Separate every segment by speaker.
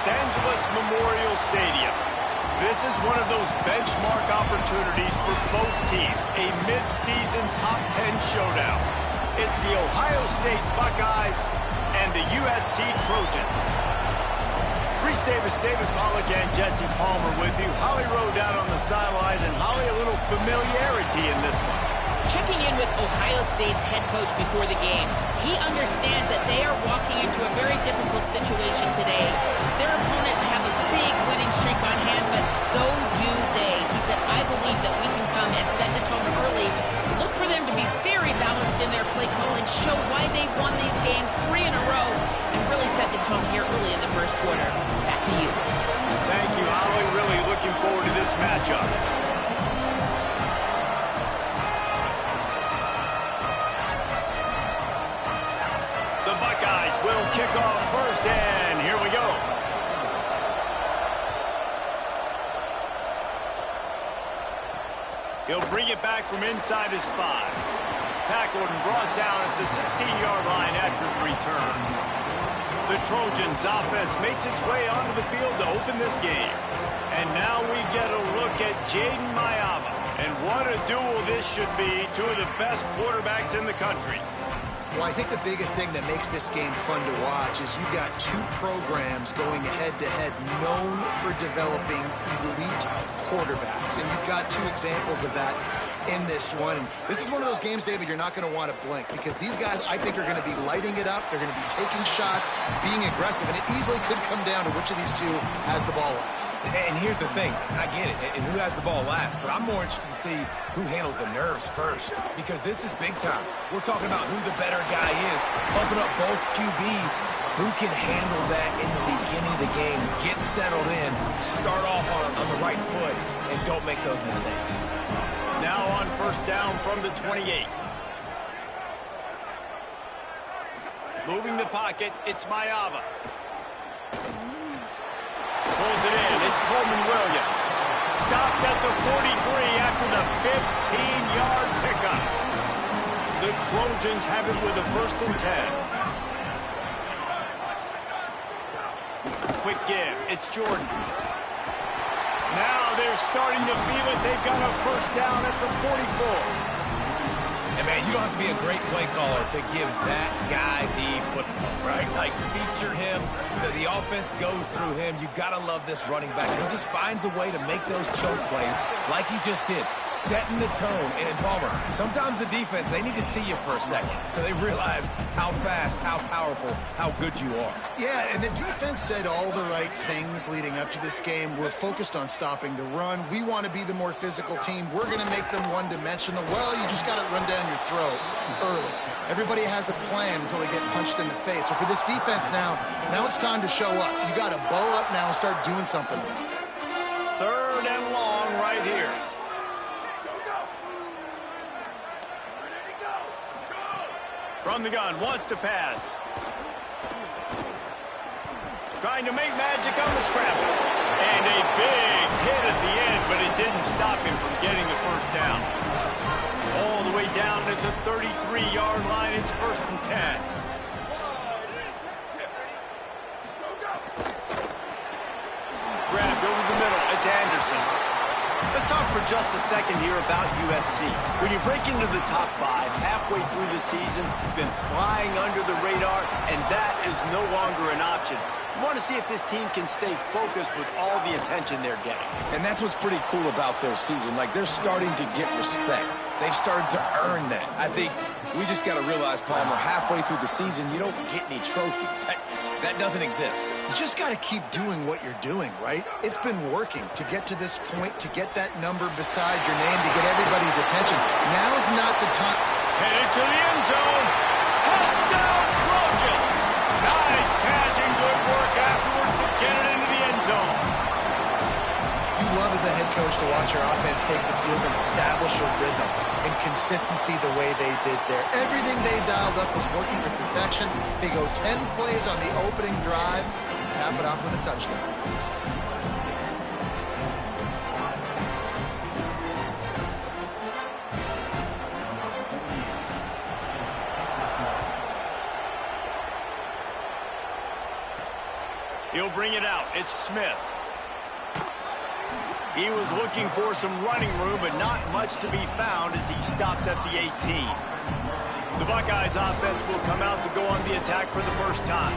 Speaker 1: Angeles Memorial Stadium. This is one of those benchmark opportunities for both teams, a mid-season top 10 showdown. It's the Ohio State Buckeyes and the USC Trojans. Reese Davis, David Pollack, and Jesse Palmer with you. Holly Rowe down on the sidelines, and Holly, a little familiarity in this one.
Speaker 2: Checking in with Ohio State's head coach before the game, he understands that they are walking into a very difficult situation today. Their opponents have a big winning streak on hand, but so do they. He said, I believe that we can come and set the tone early. Look for them to be very balanced in their play call and show why they've won these games 3 in a row and really set the tone here early in the first quarter. Back to you.
Speaker 1: Thank you, Holly. Really looking forward to this matchup. The Buckeyes will kick off first, and here we go. He'll bring it back from inside his 5. Tackled and brought down at the 16-yard line after the return. The Trojans offense makes its way onto the field to open this game. And now we get a look at Jaden Mayava. And what a duel this should be. 2 of the best quarterbacks in the country.
Speaker 3: Well, I think the biggest thing that makes this game fun to watch is you've got 2 programs going head-to-head known for developing elite quarterbacks. And you've got 2 examples of that in this one. This is one of those games, David, you're not going to want to blink because these guys, I think, are going to be lighting it up. They're going to be taking shots, being aggressive, and it easily could come down to which of these 2 has the ball last.
Speaker 4: And here's the thing, I get it, and who has the ball last, but I'm more interested to see who handles the nerves first, because this is big time. We're talking about who the better guy is, pumping up both QBs. Who can handle that in the beginning of the game, get settled in, start off on the right foot, and don't make those mistakes.
Speaker 1: Now on first down from the 28. Moving the pocket, it's Mayava. Pulls it in. It's Coleman Williams. Stopped at the 43 after the 15-yard pickup. The Trojans have it with a 1st and 10. Quick give. It's Jordan. Now they're starting to feel it. They've got a 1st down at the 44.
Speaker 4: And, man, you don't have to be a great play caller to give that guy the football, right? Like, feature him. The offense goes through him. You got to love this running back. And he just finds a way to make those choke plays like he just did, setting the tone. And, Palmer, sometimes the defense, they need to see you for a second so they realize how fast, how powerful, how good you are.
Speaker 3: Yeah, and the defense said all the right things leading up to this game. We're focused on stopping the run. We want to be the more physical team. We're going to make them one-dimensional. Well, you just got to run down your throat early. Everybody has a plan until they get punched in the face. So for this defense now it's time to show up. You got to bow up now and start doing something.
Speaker 1: 3rd and long right here. From the gun, wants to pass. Trying to make magic on the scramble. And a big hit at the end, but it didn't stop him from getting the 1st down. All the way down at the 33-yard line, it's 1st and 10. Grabbed over the middle, it's Anderson. Let's talk for just a second here about USC. When you break into the top 5 halfway through the season, you've been flying under the radar, and that is no longer an option. You want to see if this team can stay focused with all the attention they're getting.
Speaker 4: And that's what's pretty cool about their season. Like, they're starting to get respect. They've started to earn that. I think we just got to realize, Palmer, halfway through the season, you don't get any trophies. That doesn't exist.
Speaker 3: You just got to keep doing what you're doing, right? It's been working to get to this point, to get that number beside your name, to get everybody's attention. Now's not the time.
Speaker 1: Headed to the end zone. Touchdown, Trojans. Nice catch and good work afterwards to get it into the end zone.
Speaker 3: You love as a head coach to watch your offense take the field and establish a rhythm and consistency the way they did there. Everything they dialed up was working to perfection. They go 10 plays on the opening drive, cap it off with a touchdown.
Speaker 1: He'll bring it out. It's Smith. He was looking for some running room, but not much to be found as he stopped at the 18. The Buckeyes offense will come out to go on the attack for the first time.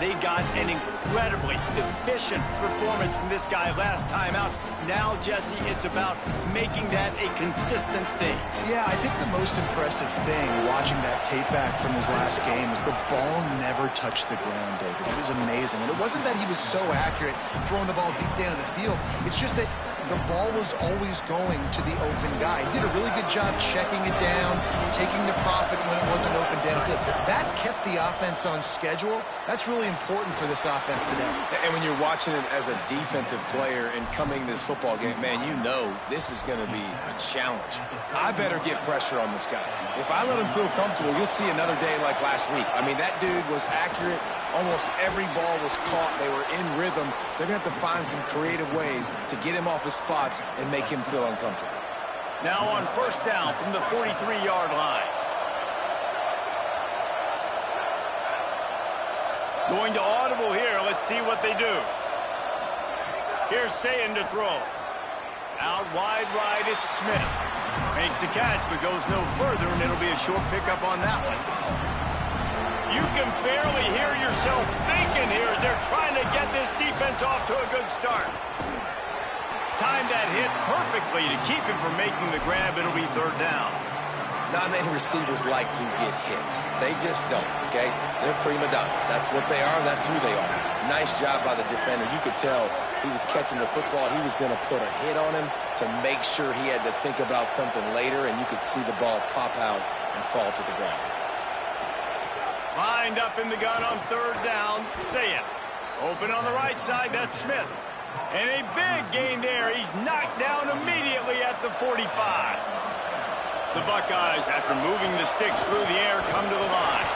Speaker 1: They got an incredibly efficient performance from this guy last time out. Now, Jesse, it's about making that a consistent thing.
Speaker 3: Yeah, I think the most impressive thing watching that tape back from his last game is the ball never touched the ground, David. It was amazing. And it wasn't that he was so accurate throwing the ball deep down the field. It's just that the ball was always going to the open guy. He did a really good job checking it down, taking the profit when it wasn't open downfield. That kept the offense on schedule. That's really important for this offense today.
Speaker 4: And when you're watching it as a defensive player and coming this football game, man, you know this is going to be a challenge. I better get pressure on this guy. If I let him feel comfortable, you'll see another day like last week. I mean, that dude was accurate. Almost every ball was caught. They were in rhythm. They're going to have to find some creative ways to get him off his spots and make him feel uncomfortable.
Speaker 1: Now on first down from the 43-yard line. Going to audible here. Let's see what they do. Here's Sayin to throw. Out wide right, it's Smith. Makes a catch, but goes no further, and it'll be a short pickup on that one. You can barely hear yourself thinking here as they're trying to get this defense off to a good start. Timed that hit perfectly to keep him from making the grab. It'll be third down.
Speaker 4: Not many receivers like to get hit. They just don't, okay? They're prima donnas. That's what they are. That's who they are. Nice job by the defender. You could tell he was catching the football. He was going to put a hit on him to make sure he had to think about something later, and you could see the ball pop out and fall to the ground.
Speaker 1: Lined up in the gun on third down. Sayin. Open on the right side. That's Smith. And a big gain there. He's knocked down immediately at the 45. The Buckeyes, after moving the sticks through the air, come to the line.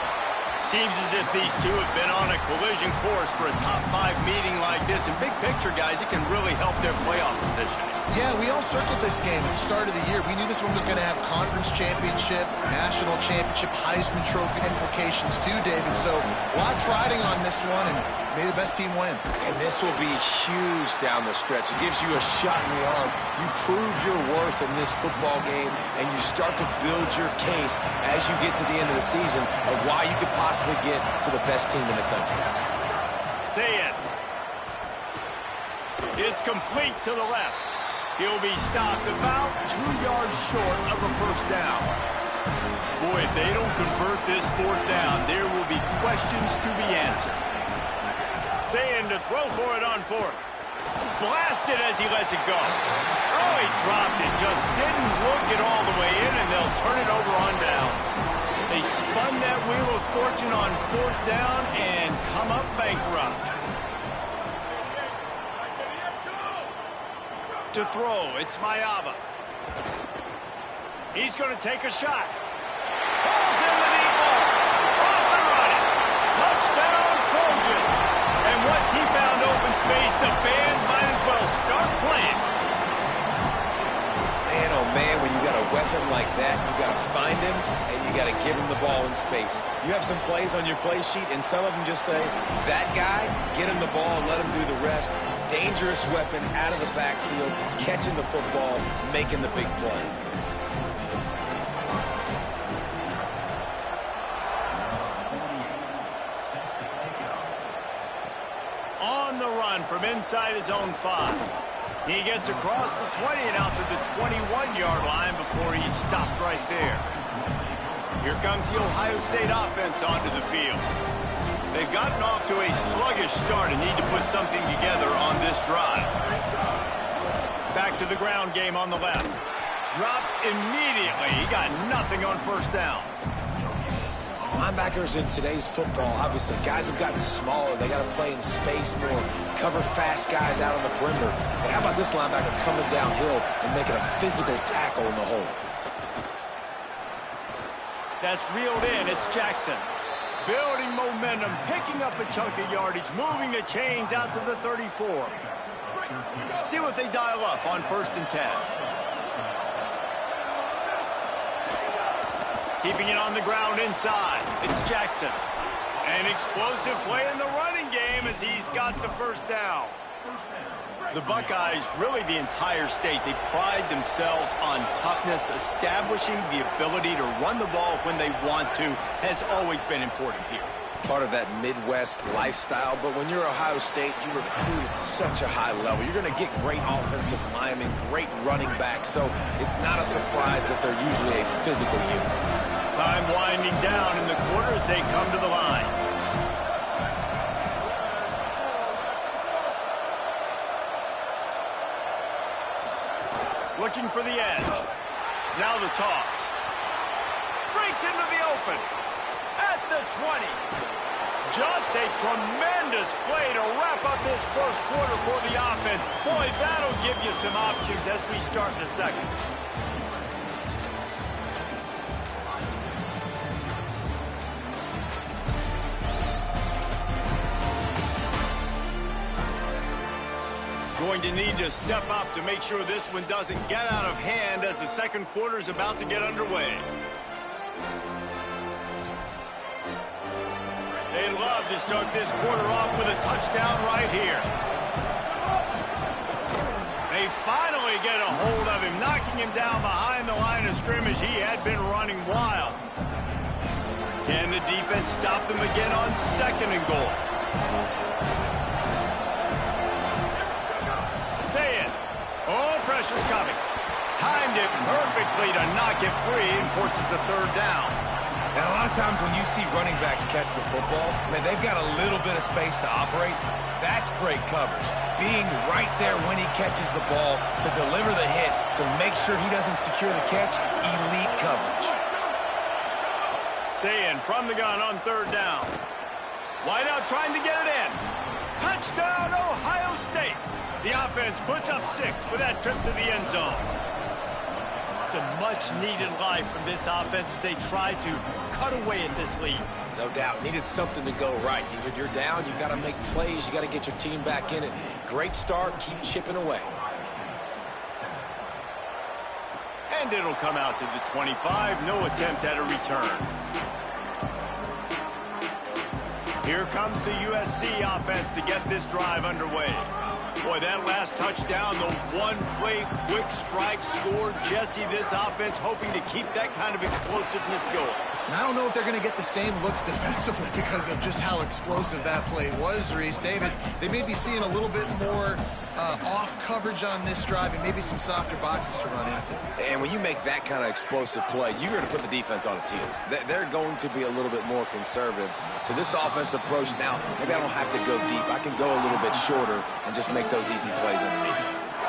Speaker 1: Seems as if these two have been on a collision course for a top-5 meeting like this. And big picture, guys, it can really help their playoff position.
Speaker 3: Yeah, we all circled this game at the start of the year. We knew this one was going to have conference championship, national championship, Heisman Trophy implications too, David. So lots riding on this one, and may the best team win.
Speaker 4: And this will be huge down the stretch. It gives you a shot in the arm. You prove your worth in this football game, and you start to build your case as you get to the end of the season of why you could possibly get to the best team in the country.
Speaker 1: Say it. It's complete to the left. He'll be stopped about 2 yards short of a first down. Boy, if they don't convert this fourth down, there will be questions to be answered. Sayin to throw for it on fourth. Blasted as he lets it go. Oh, he dropped it. Just didn't look it all the way in, and they'll turn it over on downs. They spun that wheel of fortune on fourth down and come up bankrupt. To throw, it's Mayava. He's going to take a shot. Balls in the deep ball. Off and running. Touchdown, Trojan. And once he found open space, the band might as well start playing.
Speaker 4: Man, oh man, when you got a weapon like that, you got to find him, and you got to give him the ball in space. You have some plays on your play sheet, and some of them just say, that guy, get him the ball and let him do the rest. Dangerous weapon out of the backfield, catching the football, making the big play.
Speaker 1: On the run from inside his own 5. He gets across the 20 and out to the 21-yard line before he's stopped right there. Here comes the Ohio State offense onto the field. They've gotten off to a sluggish start and need to put something together on this drive. Back to the ground game on the left. Dropped immediately. He got nothing on first down.
Speaker 4: Linebackers in today's football, obviously, guys have gotten smaller. They got to play in space more, cover fast guys out on the perimeter. But how about this linebacker coming downhill and making a physical tackle in the hole?
Speaker 1: That's reeled in. It's Jackson. Building momentum, picking up a chunk of yardage, moving the chains out to the 34. See what they dial up on 1st and 10. Keeping it on the ground inside. It's Jackson. An explosive play in the running game, him as he's got the first down. The Buckeyes, really the entire state, they pride themselves on toughness. Establishing the ability to run the ball when they want to has always been important here.
Speaker 4: Part of that Midwest lifestyle, but when you're Ohio State, you recruit at such a high level. You're going to get great offensive linemen, great running backs, so it's not a surprise that they're usually a physical unit.
Speaker 1: Time winding down in the quarter as they come to the line. Looking for the edge. Now the toss. Breaks into the open. At the 20. Just a tremendous play to wrap up this first quarter for the offense. Boy, that'll give you some options as we start the second. Going to need to step up to make sure this one doesn't get out of hand as the second quarter is about to get underway. They'd love to start this quarter off with a touchdown right here. They finally get a hold of him, knocking him down behind the line of scrimmage. He had been running wild. Can the defense stop them again on second and goal? Say it. Oh, pressure's coming. Timed it perfectly to knock it free and forces the third down.
Speaker 4: And a lot of times when you see running backs catch the football, man, they've got a little bit of space to operate. That's great coverage. Being right there when he catches the ball to deliver the hit, to make sure he doesn't secure the catch, elite coverage.
Speaker 1: Sayin from the gun on third down. Wide out trying to get it in. Touchdown, Ohio State. The offense puts up 6 with that trip to the end zone. It's a much-needed life from this offense as they try to cut away at this lead.
Speaker 4: No doubt. Needed something to go right. When you're down, you got to make plays. You got to get your team back in it. Great start. Keep chipping away.
Speaker 1: And it'll come out to the 25. No attempt at a return. Here comes the USC offense to get this drive underway. Boy, that last touchdown, the one-play quick strike score. Jesse, this offense hoping to keep that kind of explosiveness going.
Speaker 3: And I don't know if they're going to get the same looks defensively because of just how explosive that play was, Reese. David, they may be seeing a little bit more off coverage on this drive and maybe some softer boxes to run into.
Speaker 4: And when you make that kind of explosive play, you're going to put the defense on its heels. They're going to be a little bit more conservative. So this offense approach now, maybe I don't have to go deep. I can go a little bit shorter and just make those easy plays underneath.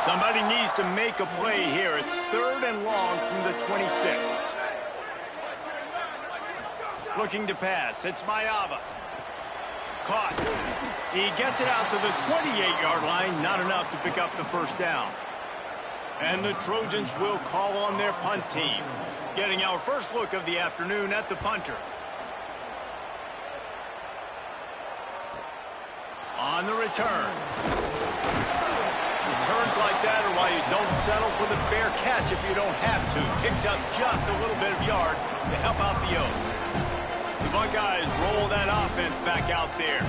Speaker 1: Somebody needs to make a play here. It's third and long from the 26. Looking to pass. It's Mayava. Caught. He gets it out to the 28-yard line. Not enough to pick up the first down. And the Trojans will call on their punt team. Getting our first look of the afternoon at the punter. On the return. Returns like that are why you don't settle for the fair catch if you don't have to. Picks up just a little bit of yards to help out the O's. The Buckeyes roll that offense back out there.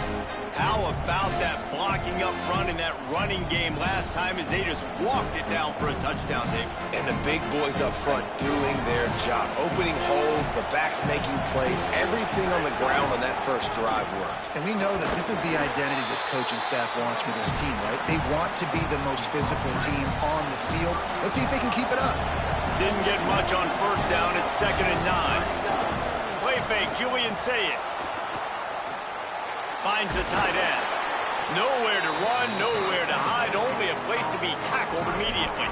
Speaker 1: How about that blocking up front in that running game last time as they just walked it down for a touchdown, Dave?
Speaker 4: And the big boys up front doing their job. Opening holes, the backs making plays. Everything on the ground on that first drive worked.
Speaker 3: And we know that this is the identity this coaching staff wants for this team, right? They want to be the most physical team on the field. Let's see if they can keep it up.
Speaker 1: Didn't get much on first down. It's 2nd and 9. Play fake, Julian Sayet. Finds the tight end. Nowhere to run, nowhere to hide, only a place to be tackled immediately.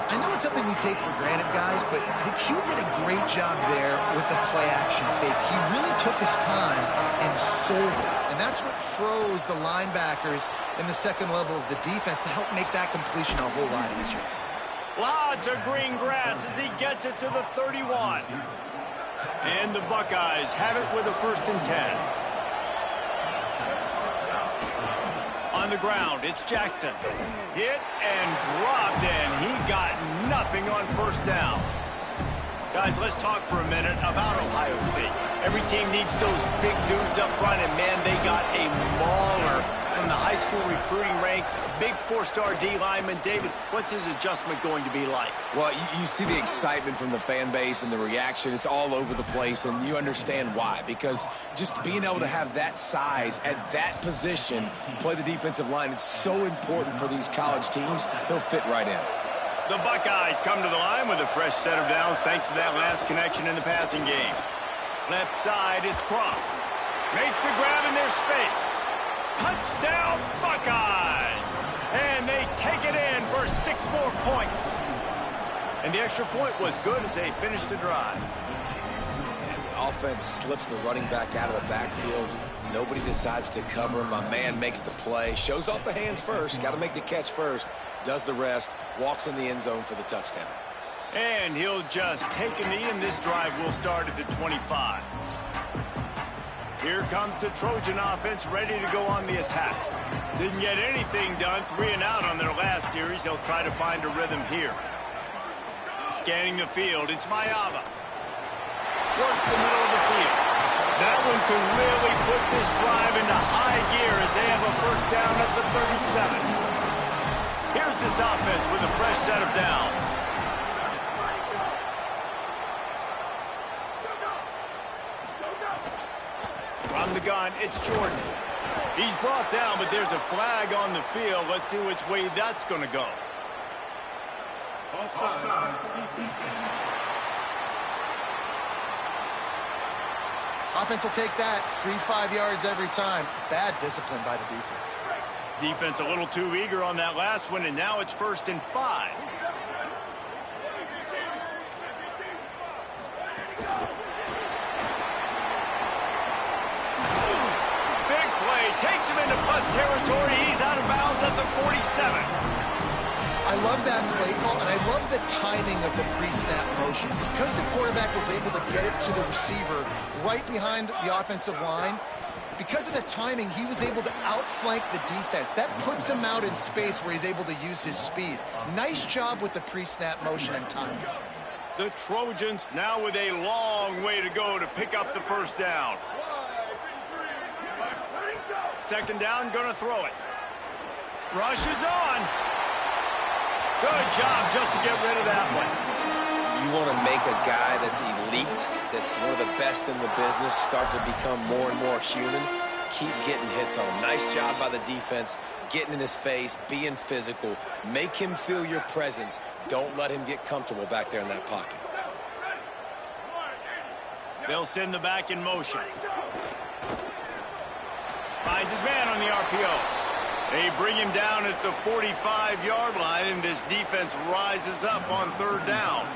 Speaker 3: I know it's something we take for granted, guys, but the Q did a great job there with the play-action fake. He really took his time and sold it. And that's what froze the linebackers in the second level of the defense to help make that completion a whole lot easier.
Speaker 1: Lots of green grass as he gets it to the 31. And the Buckeyes have it with a 1st and 10. On the ground, it's Jackson. Hit and dropped, and he got nothing on first down. Guys, let's talk for a minute about Ohio State. Every team needs those big dudes up front, and man, they got a mauler from the high school recruiting ranks. Big four-star D lineman. David, what's his adjustment going to be like?
Speaker 4: Well, you see the excitement from the fan base and the reaction. It's all over the place, and you understand why. Because just being able to have that size at that position, play the defensive line, is so important for these college teams. He'll fit right in.
Speaker 1: The Buckeyes come to the line with a fresh set of downs thanks to that last connection in the passing game. Left side is Cross. Makes the grab in their space. Touchdown, Buckeyes! And they take it in for 6 more points. And the extra point was good as they finished the drive.
Speaker 4: And the offense slips the running back out of the backfield. Nobody decides to cover him. My man makes the play. Shows off the hands first. Got to make the catch first. Does the rest. Walks in the end zone for the touchdown.
Speaker 1: And he'll just take a knee, and this drive will start at the 25. Here comes the Trojan offense ready to go on the attack. Didn't get anything done, 3 and out on their last series. They'll try to find a rhythm here. Scanning the field, it's Mayava. Works the middle of the field. That one can really put this drive into high gear as they have a first down at the 37. Here's this offense with a fresh set of downs. From the gun, it's Jordan. He's brought down, but there's a flag on the field. Let's see which way that's going to go.
Speaker 3: Offense will take that. 3-5 yards every time. Bad discipline by the defense.
Speaker 1: Defense a little too eager on that last one, and now it's 1st and 5. Big play. Takes him into plus territory. He's out of bounds at the 47.
Speaker 3: I love that play call, and I love the timing of the pre-snap motion. Because the quarterback was able to get it to the receiver right behind the offensive line, because of the timing, he was able to outflank the defense. That puts him out in space where he's able to use his speed. Nice job with the pre-snap motion and timing.
Speaker 1: The Trojans now with a long way to go to pick up the first down. 2nd down, gonna throw it. Rush is on. Good job just to get rid of that one.
Speaker 4: You want to make a guy that's elite, that's one of the best in the business, start to become more and more human. Keep getting hits on him. Nice job by the defense, getting in his face, being physical. Make him feel your presence. Don't let him get comfortable back there in that pocket.
Speaker 1: They'll send the back in motion. Finds his man on the RPO. They bring him down at the 45-yard line, and this defense rises up on 3rd down.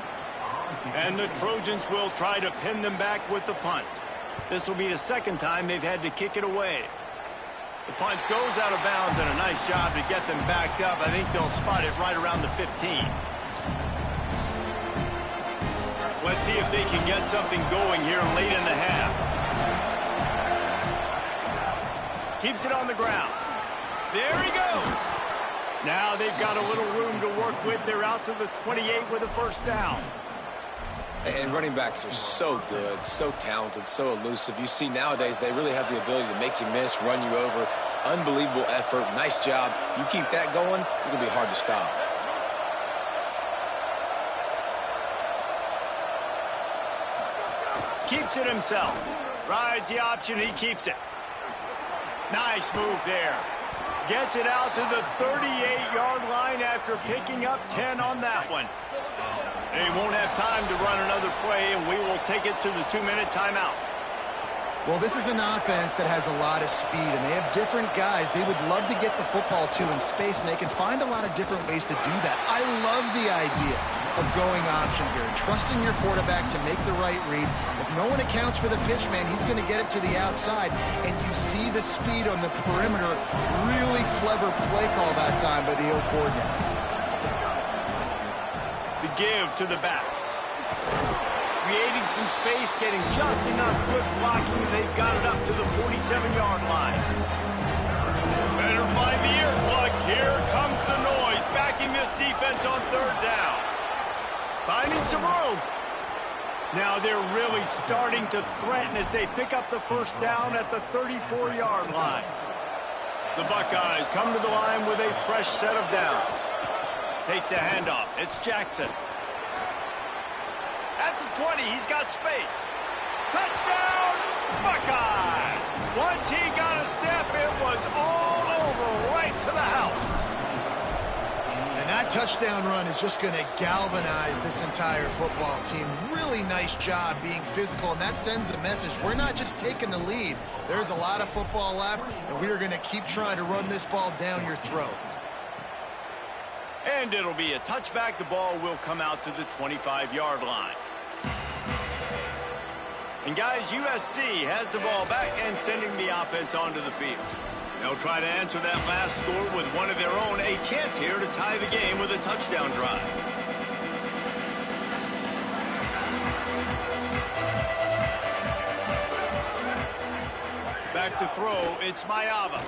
Speaker 1: And the Trojans will try to pin them back with the punt. This will be the 2nd time they've had to kick it away. The punt goes out of bounds, and a nice job to get them backed up. I think they'll spot it right around the 15. Let's see if they can get something going here late in the half. Keeps it on the ground. There he goes. Now they've got a little room to work with. They're out to the 28 with a first down.
Speaker 4: And running backs are so good, so talented, so elusive. You see nowadays they really have the ability to make you miss, run you over. Unbelievable effort. Nice job. You keep that going, it's going to be hard to stop.
Speaker 1: Keeps it himself. Rides the option. He keeps it. Nice move there. Gets it out to the 38-yard line after picking up 10 on that one. They won't have time to run another play, and we will take it to the 2-minute timeout.
Speaker 3: Well, this is an offense that has a lot of speed, and they have different guys they would love to get the football to in space, and they can find a lot of different ways to do that. I love the idea of going option here, trusting your quarterback to make the right read. If no one accounts for the pitch, man, he's going to get it to the outside, and you see the speed on the perimeter. Really clever play call that time by the O coordinator.
Speaker 1: The give to the back. Creating some space, getting just enough good blocking, and they've got it up to the 47-yard line. Better find the ear plugs. Here comes the noise, backing this defense on 3rd down. Finding some room. Now they're really starting to threaten as they pick up the first down at the 34-yard line. The Buckeyes come to the line with a fresh set of downs. Takes a handoff. It's Jackson. At the 20, he's got space. Touchdown, Buckeye! Once he got a step, it was all over right to the house.
Speaker 3: And that touchdown run is just going to galvanize this entire football team. Really nice job being physical, and that sends a message. We're not just taking the lead. There's a lot of football left, and we are going to keep trying to run this ball down your throat.
Speaker 1: And it'll be a touchback. The ball will come out to the 25-yard line. And guys, USC has the ball back and sending the offense onto the field. They'll try to answer that last score with one of their own. A chance here to tie the game with a touchdown drive. Back to throw, it's Mayava.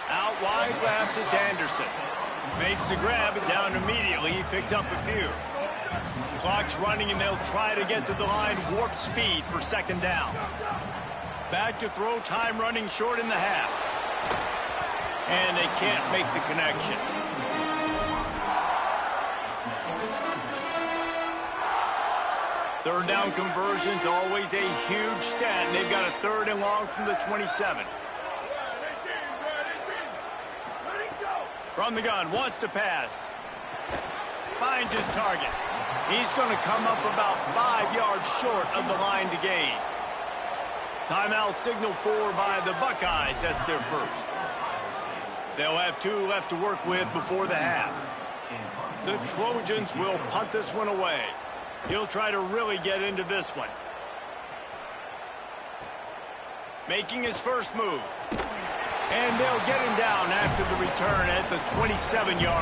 Speaker 1: Out wide left, it's Anderson. Makes the grab, it down immediately. He picks up a few. Clock's running, and they'll try to get to the line. Warp speed for second down. Back to throw, time running short in the half. And they can't make the connection. Third down conversions, always a huge stat. And they've got a third and long from the 27. From the gun, wants to pass. Finds his target. He's going to come up about 5 yards short of the line to gain. Timeout signal for by the Buckeyes. That's their first. They'll have 2 left to work with before the half. The Trojans will punt this one away. He'll try to really get into this one. Making his first move. And they'll get him down after the return at the 27-yard